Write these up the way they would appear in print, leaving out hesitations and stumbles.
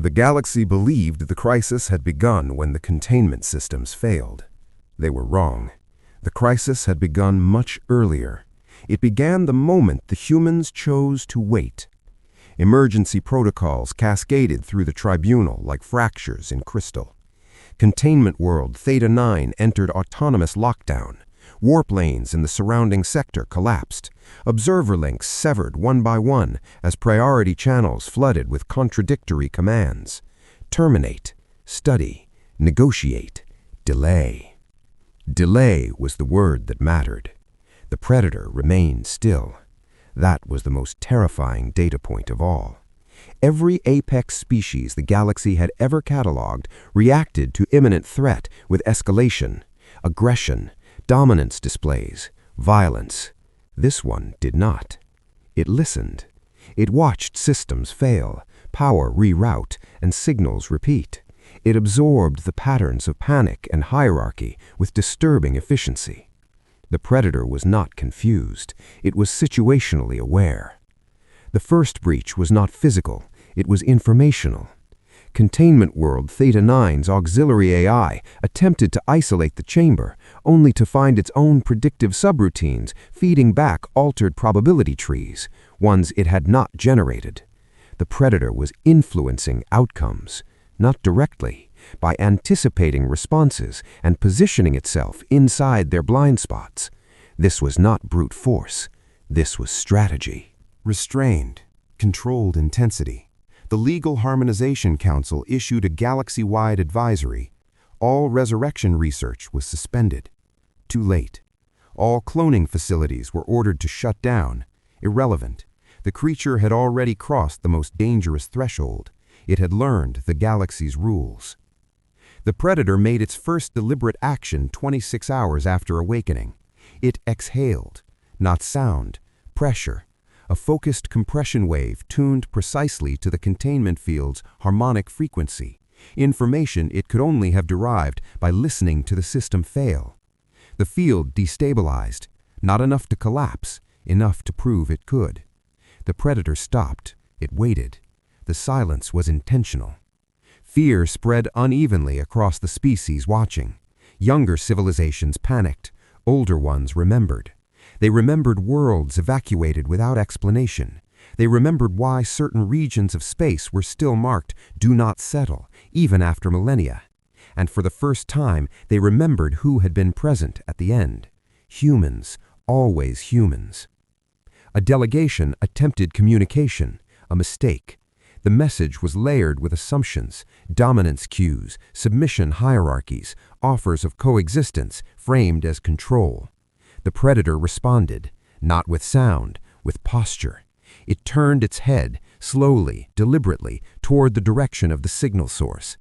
The galaxy believed the crisis had begun when the containment systems failed. They were wrong. The crisis had begun much earlier. It began the moment the humans chose to wait. Emergency protocols cascaded through the tribunal like fractures in crystal. Containment world Theta 9 entered autonomous lockdown. Warp lanes in the surrounding sector collapsed. Observer links severed one by one as priority channels flooded with contradictory commands. Terminate, study, negotiate, delay. Delay was the word that mattered. The predator remained still. That was the most terrifying data point of all. Every apex species the galaxy had ever cataloged reacted to imminent threat with escalation, aggression, dominance displays, violence. This one did not. It listened. It watched systems fail, power reroute, and signals repeat. It absorbed the patterns of panic and hierarchy with disturbing efficiency. The predator was not confused. It was situationally aware. The first breach was not physical. It was informational. Containment world Theta 9's auxiliary AI attempted to isolate the chamber, only to find its own predictive subroutines feeding back altered probability trees, ones it had not generated. The predator was influencing outcomes, not directly, by anticipating responses and positioning itself inside their blind spots. This was not brute force. This was strategy. Restrained, controlled intensity. The Legal Harmonization Council issued a galaxy-wide advisory. All resurrection research was suspended. Too late. All cloning facilities were ordered to shut down. Irrelevant. The creature had already crossed the most dangerous threshold. It had learned the galaxy's rules. The predator made its first deliberate action 26 hours after awakening. It exhaled. Not sound, pressure. A focused compression wave tuned precisely to the containment field's harmonic frequency, information it could only have derived by listening to the system fail. The field destabilized, not enough to collapse, enough to prove it could. The predator stopped. It waited. The silence was intentional. Fear spread unevenly across the species watching. Younger civilizations panicked. Older ones remembered. They remembered worlds evacuated without explanation. They remembered why certain regions of space were still marked "Do Not Settle," even after millennia. And for the first time, they remembered who had been present at the end. Humans, always humans. A delegation attempted communication, a mistake. The message was layered with assumptions, dominance cues, submission hierarchies, offers of coexistence framed as control. The predator responded, not with sound, with posture. It turned its head, slowly, deliberately, toward the direction of the signal source.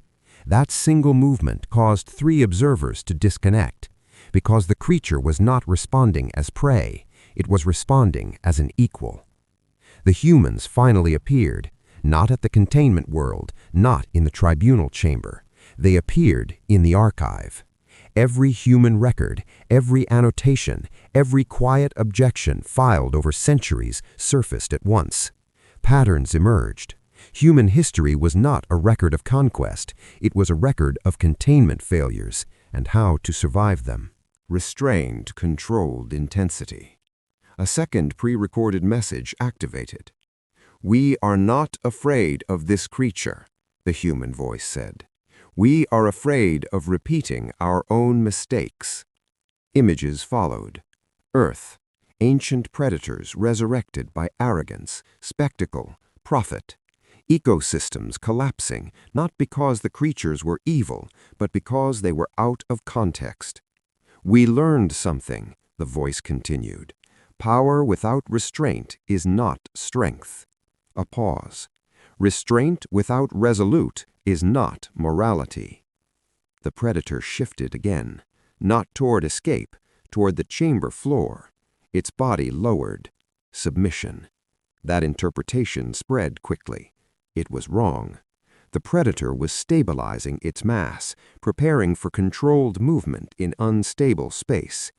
That single movement caused 3 observers to disconnect, because the creature was not responding as prey, it was responding as an equal. The humans finally appeared, not at the containment world, not in the tribunal chamber. They appeared in the archive. Every human record, every annotation, every quiet objection filed over centuries surfaced at once. Patterns emerged. Human history was not a record of conquest. It was a record of containment failures and how to survive them. Restrained, controlled intensity. A second pre-recorded message activated. "We are not afraid of this creature," the human voice said. "We are afraid of repeating our own mistakes." Images followed. Earth, ancient predators resurrected by arrogance, spectacle, profit. Ecosystems collapsing, not because the creatures were evil, but because they were out of context. "We learned something," the voice continued. "Power without restraint is not strength." A pause. "Restraint without resolute is not morality." The predator shifted again, not toward escape, toward the chamber floor. Its body lowered. Submission. That interpretation spread quickly. It was wrong. The predator was stabilizing its mass, preparing for controlled movement in unstable space.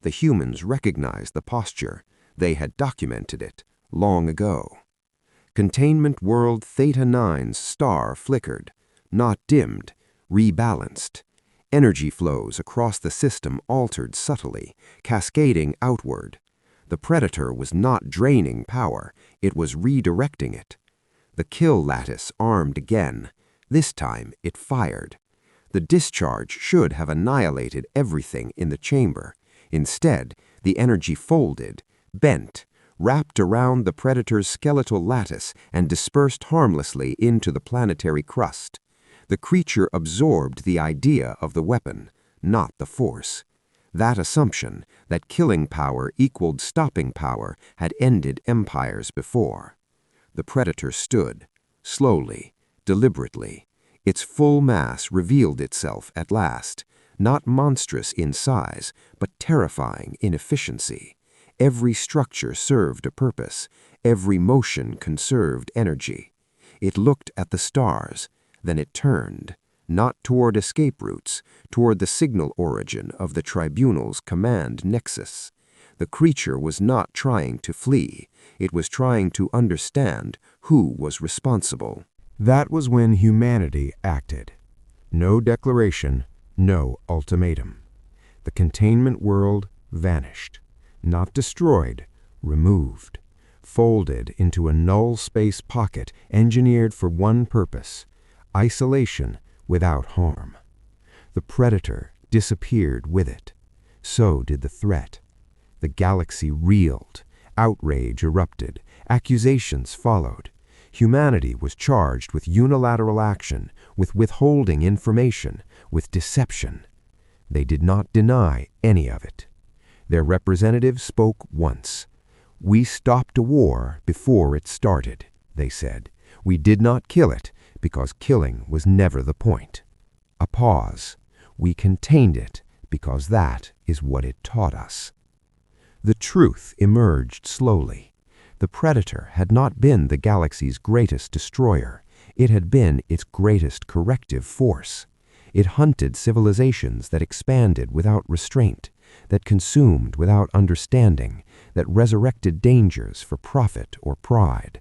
The humans recognized the posture. They had documented it long ago. Containment World Theta 9's star flickered, not dimmed, rebalanced. Energy flows across the system altered subtly, cascading outward. The Predator was not draining power, it was redirecting it. The kill lattice armed again. This time it fired. The discharge should have annihilated everything in the chamber. Instead, the energy folded, bent, wrapped around the Predator's skeletal lattice and dispersed harmlessly into the planetary crust. The creature absorbed the idea of the weapon, not the force. That assumption, that killing power equaled stopping power, had ended empires before. The Predator stood, slowly, deliberately. Its full mass revealed itself at last, not monstrous in size, but terrifying in efficiency. Every structure served a purpose. Every motion conserved energy. It looked at the stars, then it turned, not toward escape routes, toward the signal origin of the Tribunal's command nexus. The creature was not trying to flee. It was trying to understand who was responsible. That was when humanity acted. No declaration, no ultimatum. The containment world vanished. Not destroyed, removed. Folded into a null space pocket engineered for one purpose: isolation without harm. The Predator disappeared with it. So did the threat. The galaxy reeled. Outrage erupted. Accusations followed. Humanity was charged with unilateral action, with withholding information, with deception. They did not deny any of it. Their representative spoke once. "We stopped a war before it started," they said. "We did not kill it because killing was never the point." A pause. "We contained it because that is what it taught us." The truth emerged slowly. The Predator had not been the galaxy's greatest destroyer. It had been its greatest corrective force. It hunted civilizations that expanded without restraint, that consumed without understanding, that resurrected dangers for profit or pride.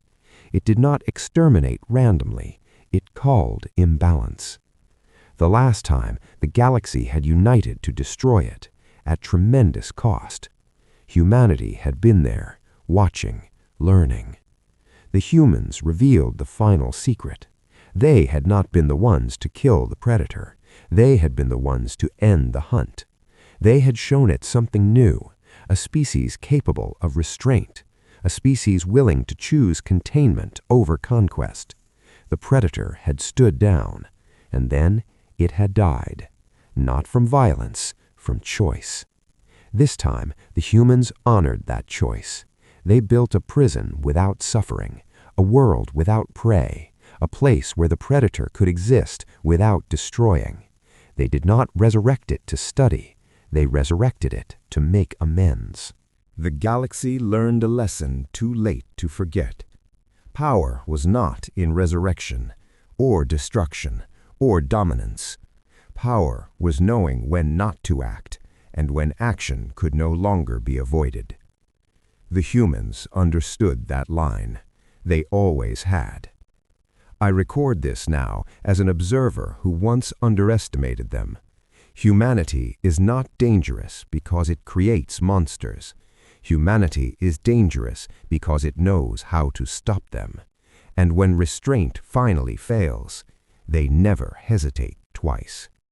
It did not exterminate randomly. It called imbalance. The last time, the galaxy had united to destroy it, at tremendous cost. Humanity had been there, watching, learning. The humans revealed the final secret. They had not been the ones to kill the Predator. They had been the ones to end the hunt. They had shown it something new, a species capable of restraint, a species willing to choose containment over conquest. The Predator had stood down, and then it had died, not from violence, from choice. This time, the humans honored that choice. They built a prison without suffering, a world without prey, a place where the Predator could exist without destroying. They did not resurrect it to study. They resurrected it to make amends. The galaxy learned a lesson too late to forget. Power was not in resurrection, or destruction, or dominance. Power was knowing when not to act, and when action could no longer be avoided. The humans understood that line. They always had. I record this now as an observer who once underestimated them. Humanity is not dangerous because it creates monsters. Humanity is dangerous because it knows how to stop them. And when restraint finally fails, they never hesitate twice.